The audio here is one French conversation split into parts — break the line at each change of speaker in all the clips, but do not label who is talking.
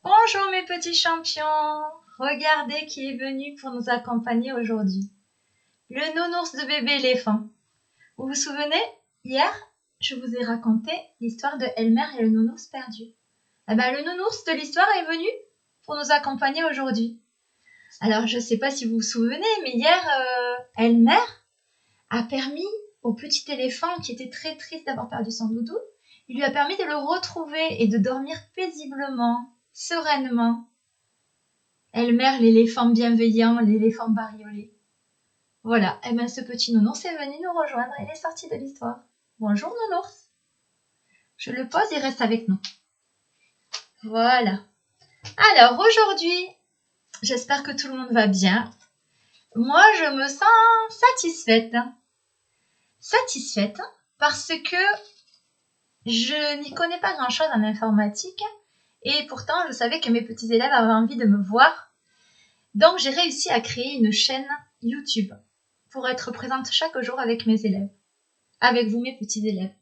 Bonjour mes petits champions, regardez qui est venu pour nous accompagner aujourd'hui. Le nounours de bébé éléphant. Vous vous souvenez, hier, je vous ai raconté l'histoire de Elmer et le nounours perdu. Le nounours de l'histoire est venu pour nous accompagner aujourd'hui. Alors je ne sais pas si vous vous souvenez, mais hier, Elmer a permis au petit éléphant qui était très triste d'avoir perdu son doudou, il lui a permis de le retrouver et de dormir paisiblement, sereinement. Elmer, l'éléphant bienveillant, l'éléphant bariolé. Voilà, ce petit nounours est venu nous rejoindre, il est sorti de l'histoire. Bonjour nounours. Je le pose, il reste avec nous. Voilà. Alors aujourd'hui, j'espère que tout le monde va bien. Moi, je me sens satisfaite. Satisfaite parce que je n'y connais pas grand-chose en informatique et pourtant, je savais que mes petits élèves avaient envie de me voir. Donc, j'ai réussi à créer une chaîne YouTube pour être présente chaque jour avec mes élèves. Avec vous, mes petits élèves.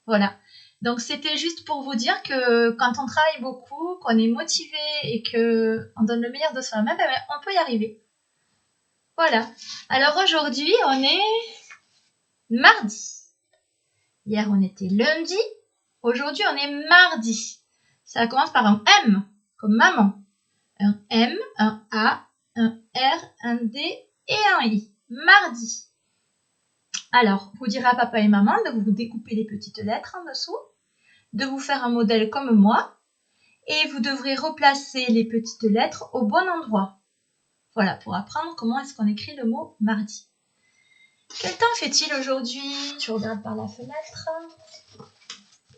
Voilà. Donc, c'était juste pour vous dire que quand on travaille beaucoup, qu'on est motivé et qu'on donne le meilleur de soi-même, on peut y arriver. Voilà. Alors, aujourd'hui, on est mardi. Hier, on était lundi. Aujourd'hui, on est mardi. Ça commence par un M, comme maman. Un M, un A, un R, un D et un I. Mardi. Alors, vous direz à papa et maman de vous découper les petites lettres en dessous, de vous faire un modèle comme moi, et vous devrez replacer les petites lettres au bon endroit. Voilà, pour apprendre comment est-ce qu'on écrit le mot mardi. Quel temps fait-il aujourd'hui? Je regarde par la fenêtre.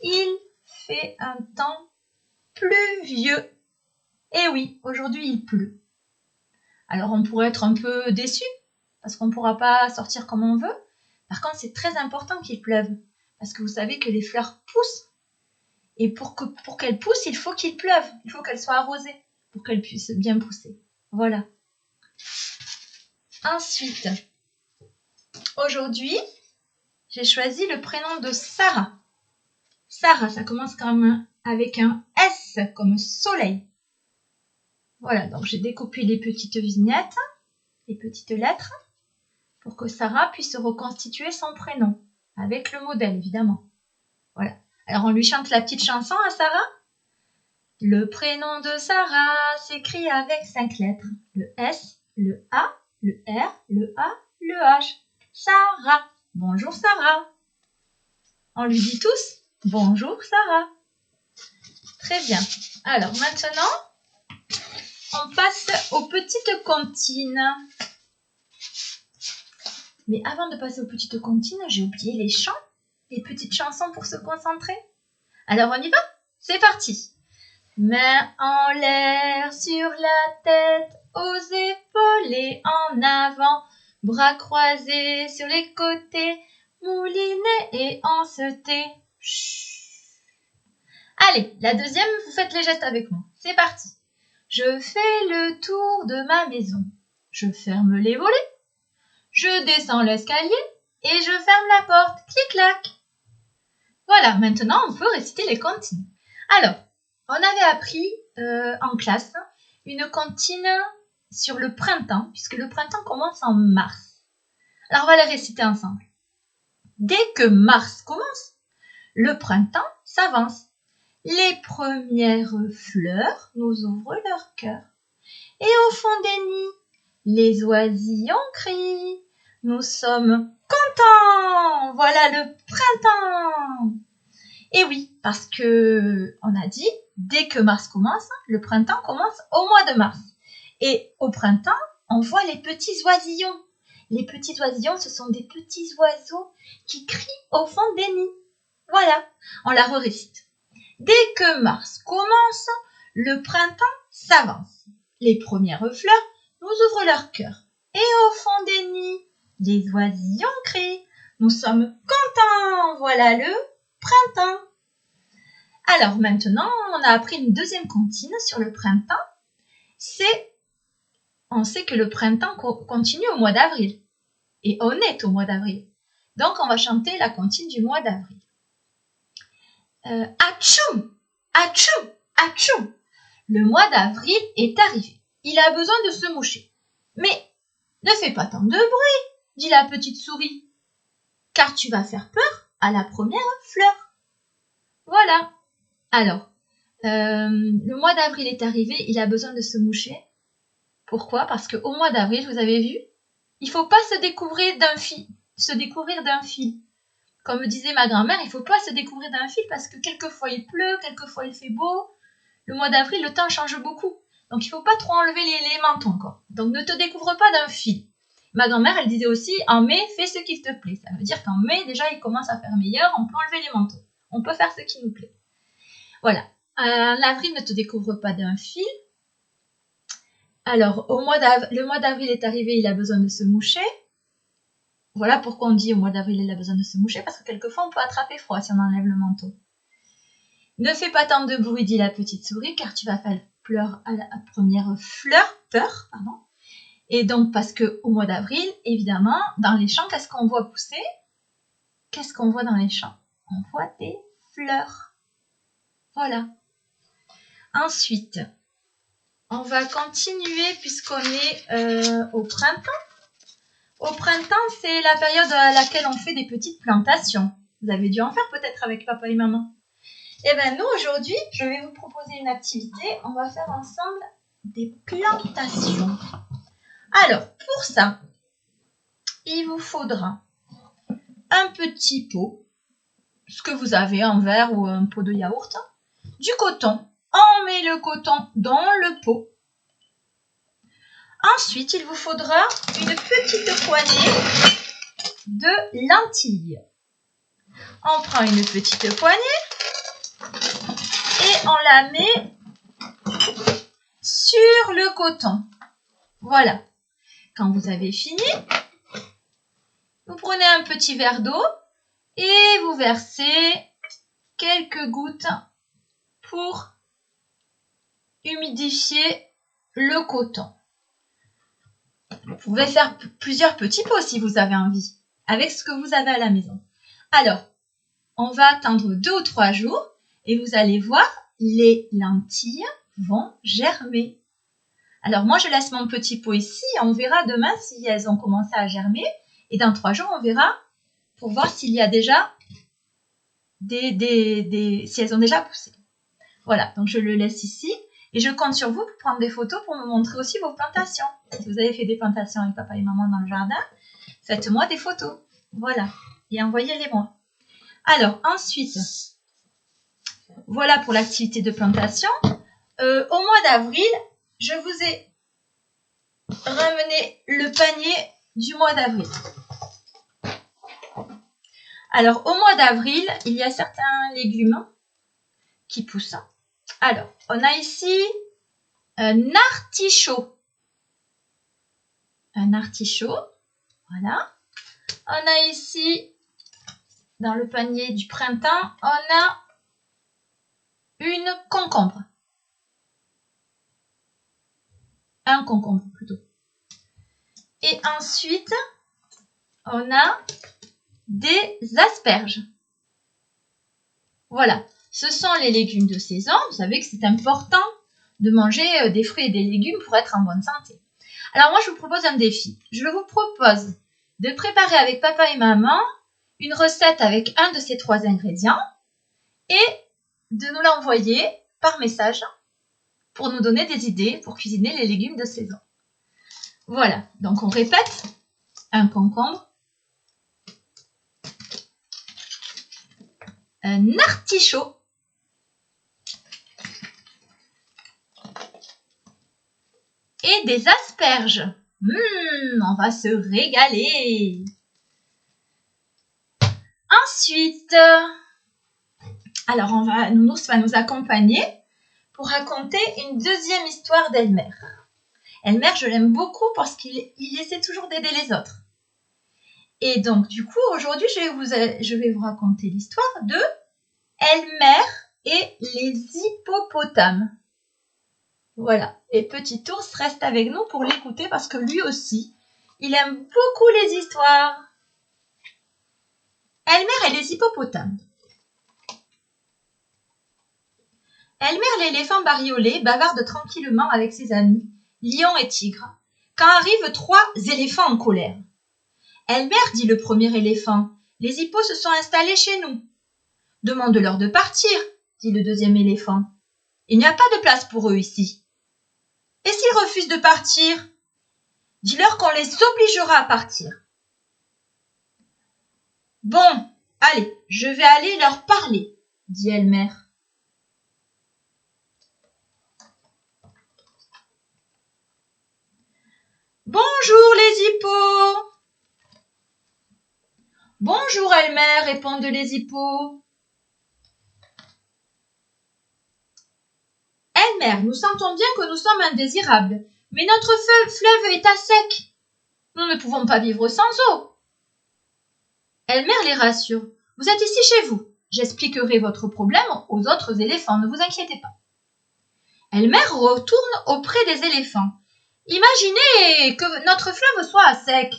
Il fait un temps pluvieux. Eh oui, aujourd'hui il pleut. Alors on pourrait être un peu déçu, parce qu'on ne pourra pas sortir comme on veut. Par contre, c'est très important qu'il pleuve, parce que vous savez que les fleurs poussent. Et pour qu'elles poussent, il faut qu'il pleuve, il faut qu'elles soient arrosées, pour qu'elles puissent bien pousser. Voilà. Ensuite, aujourd'hui, j'ai choisi le prénom de Sarah. Sarah, ça commence avec un S, comme soleil. Voilà, donc j'ai découpé les petites vignettes, les petites lettres, pour que Sarah puisse reconstituer son prénom, avec le modèle, évidemment. Voilà. Alors, on lui chante la petite chanson à Sarah. Le prénom de Sarah s'écrit avec 5 lettres. Le S, le A, le R, le A, le H. Sarah. Bonjour Sarah. On lui dit tous bonjour Sarah. Très bien. Alors maintenant, on passe aux petites comptines. Mais avant de passer aux petites comptines, j'ai oublié les chants, les petites chansons pour se concentrer. Alors on y va? C'est parti. Mains en l'air, sur la tête, aux épaules et en avant, bras croisés sur les côtés, moulinés et encetés. Allez, la deuxième, vous faites les gestes avec moi. C'est parti. Je fais le tour de ma maison. Je ferme les volets. Je descends l'escalier et je ferme la porte. Clic-clac. Voilà, maintenant on peut réciter les comptines. Alors, on avait appris en classe une comptine sur le printemps, puisque le printemps commence en mars. Alors, on va les réciter ensemble. Dès que mars commence, le printemps s'avance. Les premières fleurs nous ouvrent leur cœur. Et au fond des nids, les oisillons crient. Nous sommes contents! Voilà le printemps! Et oui, parce que on a dit, dès que mars commence, le printemps commence au mois de mars. Et au printemps, on voit les petits oisillons. Les petits oisillons, ce sont des petits oiseaux qui crient au fond des nids. Voilà, on la récite. Dès que mars commence, le printemps s'avance. Les premières fleurs nous ouvrent leur cœur. Et au fond des nids, les oisillons crient. Nous sommes contents, voilà le printemps. Alors maintenant, on a appris une deuxième comptine sur le printemps. On sait que le printemps continue au mois d'avril. Et on est au mois d'avril. Donc on va chanter la comptine du mois d'avril. Atchou, atchou, atchou. Le mois d'avril est arrivé. Il a besoin de se moucher. Mais ne fais pas tant de bruit, dit la petite souris, car tu vas faire peur à la première fleur. Voilà. Alors, le mois d'avril est arrivé, il a besoin de se moucher. Pourquoi? Parce qu'au mois d'avril, vous avez vu, il ne faut pas se découvrir d'un fil. Comme disait ma grand-mère, il ne faut pas se découvrir d'un fil parce que quelquefois il pleut, quelquefois il fait beau. Le mois d'avril, le temps change beaucoup. Donc il ne faut pas trop enlever les manteaux encore. Donc ne te découvre pas d'un fil. Ma grand-mère, elle disait aussi, en mai, fais ce qu'il te plaît. Ça veut dire qu'en mai, déjà, il commence à faire meilleur, on peut enlever les manteaux. On peut faire ce qui nous plaît. Voilà. En avril, ne te découvre pas d'un fil. Alors, le mois d'avril est arrivé, il a besoin de se moucher. Voilà pourquoi on dit au mois d'avril, il a besoin de se moucher, parce que quelquefois, on peut attraper froid si on enlève le manteau. Ne fais pas tant de bruit, dit la petite souris, car tu vas faire peur à la première peur. Et donc, parce qu'au mois d'avril, évidemment, dans les champs, qu'est-ce qu'on voit pousser? Qu'est-ce qu'on voit dans les champs? On voit des fleurs. Voilà. Ensuite, on va continuer puisqu'on est au printemps. Au printemps, c'est la période à laquelle on fait des petites plantations. Vous avez dû en faire peut-être avec papa et maman. Eh bien, nous, aujourd'hui, je vais vous proposer une activité. On va faire ensemble des plantations. Alors, pour ça, il vous faudra un petit pot, ce que vous avez, un verre ou un pot de yaourt, du coton. On met le coton dans le pot. Ensuite, il vous faudra une petite poignée de lentilles. On prend une petite poignée et on la met sur le coton. Voilà. Quand vous avez fini, vous prenez un petit verre d'eau et vous versez quelques gouttes pour humidifier le coton. Vous pouvez faire plusieurs petits pots si vous avez envie, avec ce que vous avez à la maison. Alors, on va attendre 2 ou 3 jours et vous allez voir, les lentilles vont germer. Alors moi, je laisse mon petit pot ici. On verra demain si elles ont commencé à germer. Et dans 3 jours, on verra pour voir s'il y a déjà si elles ont déjà poussé. Voilà, donc je le laisse ici. Et je compte sur vous pour prendre des photos pour me montrer aussi vos plantations. Si vous avez fait des plantations avec papa et maman dans le jardin, faites-moi des photos. Voilà, et envoyez-les-moi. Alors, ensuite, voilà pour l'activité de plantation. Au mois d'avril, je vous ai ramené le panier du mois d'avril. Alors, au mois d'avril, il y a certains légumes qui poussent. Alors, on a ici un artichaut. Un artichaut, voilà. On a ici, dans le panier du printemps, on a une concombre. Un concombre plutôt. Et ensuite, on a des asperges. Voilà, ce sont les légumes de saison. Vous savez que c'est important de manger des fruits et des légumes pour être en bonne santé. Alors moi, je vous propose un défi. Je vous propose de préparer avec papa et maman une recette avec un de ces 3 ingrédients et de nous l'envoyer par message pour nous donner des idées pour cuisiner les légumes de saison. Voilà, donc on répète, un concombre, un artichaut, et des asperges. On va se régaler. Ensuite, alors Nounours va nous accompagner pour raconter une deuxième histoire d'Elmer. Elmer, je l'aime beaucoup parce qu'il essaie toujours d'aider les autres. Et donc, du coup, aujourd'hui, je vais vous raconter l'histoire de Elmer et les hippopotames. Voilà. Et Petit Ours reste avec nous pour l'écouter parce que lui aussi, il aime beaucoup les histoires. Elmer et les hippopotames. Elmer l'éléphant bariolé bavarde tranquillement avec ses amis, lions et tigres, quand arrivent 3 éléphants en colère. Elmer, dit le premier éléphant, les hippos se sont installés chez nous. Demande-leur de partir, dit le deuxième éléphant. Il n'y a pas de place pour eux ici. Et s'ils refusent de partir? Dis-leur qu'on les obligera à partir. Bon, allez, je vais aller leur parler, dit Elmer. Bonjour les hippos. Bonjour Elmer, répondent les hippos. Elmer, nous sentons bien que nous sommes indésirables, mais notre fleuve est à sec. Nous ne pouvons pas vivre sans eau. Elmer les rassure. Vous êtes ici chez vous. J'expliquerai votre problème aux autres éléphants, ne vous inquiétez pas. Elmer retourne auprès des éléphants. Imaginez que notre fleuve soit à sec.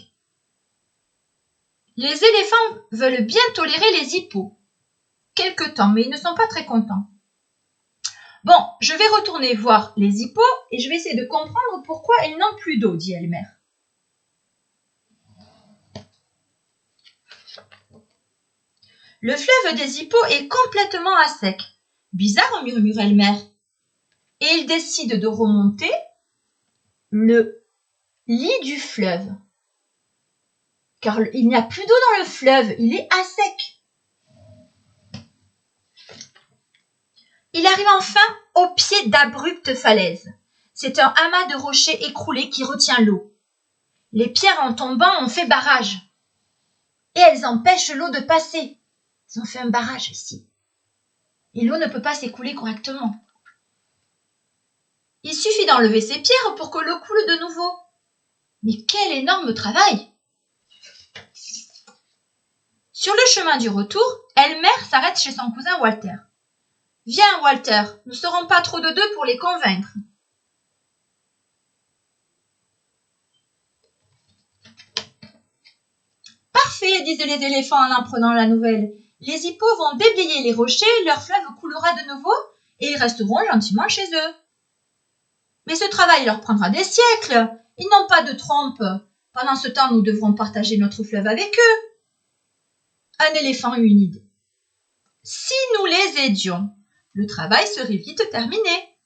Les éléphants veulent bien tolérer les hippos. Quelque temps, mais ils ne sont pas très contents. Bon, je vais retourner voir les hippos et je vais essayer de comprendre pourquoi ils n'ont plus d'eau, dit Elmer. Le fleuve des hippos est complètement à sec. Bizarre, murmure Elmer. Et il décide de remonter le lit du fleuve. Car il n'y a plus d'eau dans le fleuve, il est à sec. Il arrive enfin au pied d'abruptes falaises. C'est un amas de rochers écroulés qui retient l'eau. Les pierres en tombant ont fait barrage. Et elles empêchent l'eau de passer. Ils ont fait un barrage ici. Et l'eau ne peut pas s'écouler correctement. Il suffit d'enlever ces pierres pour que l'eau coule de nouveau. Mais quel énorme travail! Sur le chemin du retour, Elmer s'arrête chez son cousin Walter. « Viens, Walter, nous ne serons pas trop de deux pour les convaincre. » Parfait, disent les éléphants en apprenant la nouvelle. Les hippos vont déblayer les rochers, leur fleuve coulera de nouveau et ils resteront gentiment chez eux. Mais ce travail leur prendra des siècles. Ils n'ont pas de trompe. Pendant ce temps, nous devrons partager notre fleuve avec eux. Un éléphant eut une idée. Si nous les aidions, le travail serait vite terminé.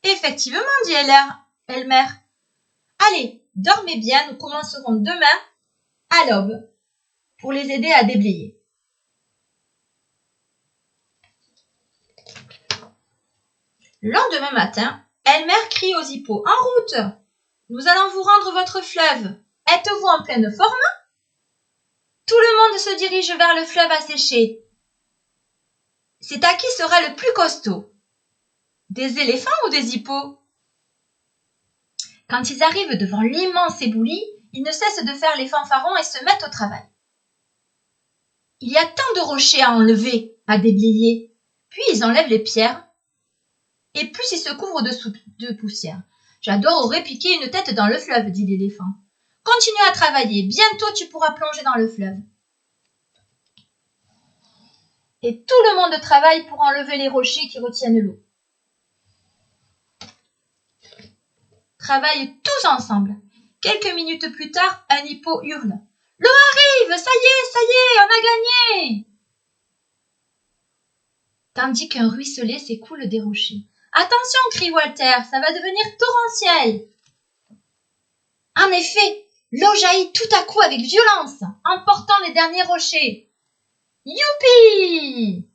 Effectivement, dit Elmer. Allez, dormez bien, nous commencerons demain à l'aube pour les aider à déblayer. Le lendemain matin, Elmer crie aux hippos. En route! Nous allons vous rendre votre fleuve. Êtes-vous en pleine forme? Tout le monde se dirige vers le fleuve asséché. C'est à qui sera le plus costaud? Des éléphants ou des hippos? Quand ils arrivent devant l'immense éboulis, ils ne cessent de faire les fanfarons et se mettent au travail. Il y a tant de rochers à enlever, à déblayer. Puis ils enlèvent les pierres. Et plus ils se couvrent de poussière. J'adorerais piquer une tête dans le fleuve, dit l'éléphant. Continue à travailler, bientôt tu pourras plonger dans le fleuve. Et tout le monde travaille pour enlever les rochers qui retiennent l'eau. Travaillent tous ensemble. Quelques minutes plus tard, un hippo hurle. L'eau arrive, ça y est, on a gagné! Tandis qu'un ruisselet s'écoule des rochers. Attention, crie Walter, ça va devenir torrentiel. En effet, l'eau jaillit tout à coup avec violence, emportant les derniers rochers. Youpi!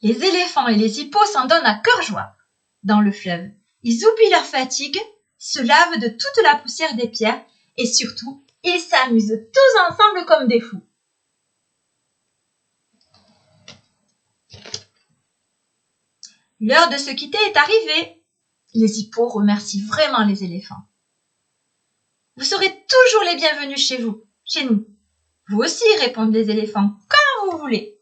Les éléphants et les hippos s'en donnent à cœur joie. Dans le fleuve, ils oublient leur fatigue, se lavent de toute la poussière des pierres et surtout, ils s'amusent tous ensemble comme des fous. L'heure de se quitter est arrivée. Les hippos remercient vraiment les éléphants. Vous serez toujours les bienvenus chez nous. Vous aussi, répondent les éléphants, quand vous voulez.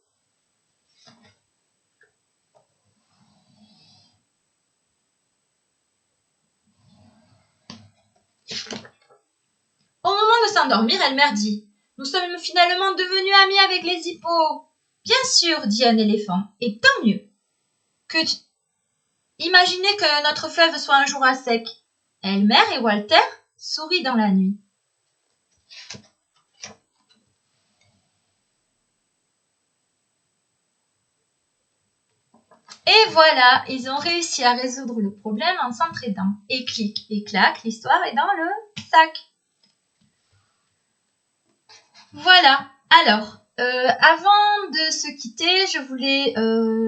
Au moment de s'endormir, Elmer dit « Nous sommes finalement devenus amis avec les hippos. Bien sûr, dit un éléphant, et tant mieux. Imaginez que notre fleuve soit un jour à sec. Elmer et Walter sourient dans la nuit. Et voilà, ils ont réussi à résoudre le problème en s'entraidant. Et clic et clac, l'histoire est dans le sac. Voilà, alors, avant de se quitter, je voulais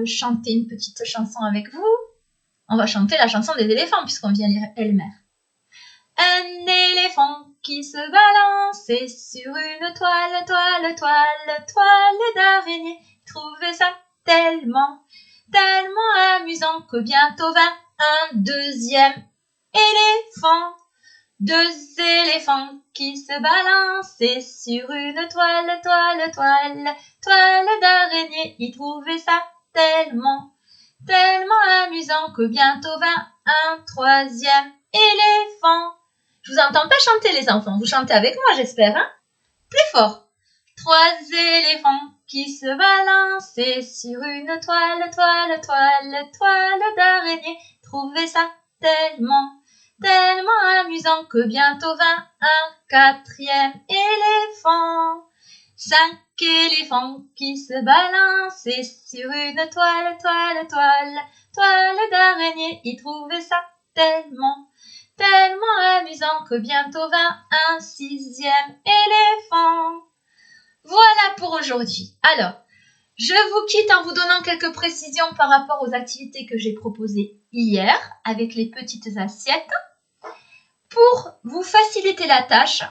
chanter une petite chanson avec vous. On va chanter la chanson des éléphants puisqu'on vient lire Elmer. Un éléphant qui se balançait sur une toile d'araignée. Il trouvait ça tellement amusant que bientôt vint un deuxième éléphant. Deux éléphants qui se balançaient sur une toile d'araignée. Ils trouvaient ça tellement amusant que bientôt vint un troisième éléphant. Je vous entends pas chanter les enfants, vous chantez avec moi j'espère, hein? Plus fort. Trois éléphants qui se balançaient sur une toile d'araignée. Trouvaient ça tellement amusant que bientôt vint un quatrième éléphant. Cinq éléphants qui se balançaient sur une toile d'araignée. Ils trouvaient ça tellement amusant que bientôt vint un sixième éléphant. Voilà pour aujourd'hui. Alors, je vous quitte en vous donnant quelques précisions par rapport aux activités que j'ai proposées hier avec les petites assiettes. Pour vous faciliter la tâche,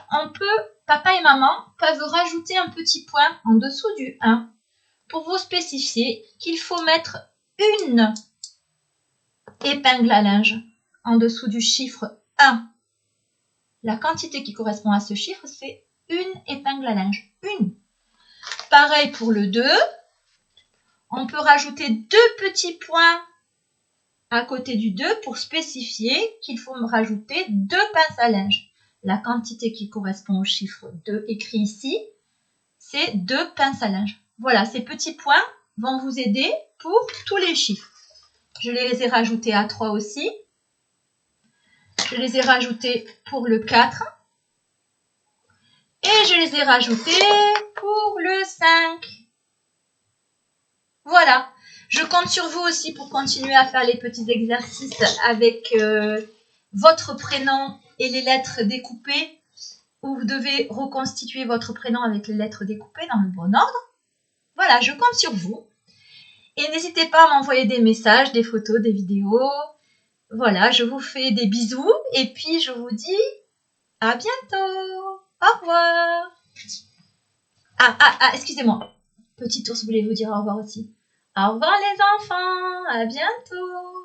papa et maman peuvent rajouter un petit point en dessous du 1 pour vous spécifier qu'il faut mettre une épingle à linge en dessous du chiffre 1. La quantité qui correspond à ce chiffre, c'est une épingle à linge. Une. Pareil pour le 2. On peut rajouter 2 petits points à côté du 2 pour spécifier qu'il faut rajouter 2 pinces à linge. La quantité qui correspond au chiffre 2 écrit ici, c'est 2 pinces à linge. Voilà, ces petits points vont vous aider pour tous les chiffres. Je les ai rajoutés à 3 aussi. Je les ai rajoutés pour le 4. Et je les ai rajoutés pour le 5. Voilà. Je compte sur vous aussi pour continuer à faire les petits exercices avec votre prénom et les lettres découpées, où vous devez reconstituer votre prénom avec les lettres découpées dans le bon ordre. Voilà, je compte sur vous. Et n'hésitez pas à m'envoyer des messages, des photos, des vidéos. Voilà, je vous fais des bisous et puis je vous dis à bientôt. Au revoir. Excusez-moi. Petit ours voulait vous dire au revoir aussi. Au revoir les enfants, à bientôt.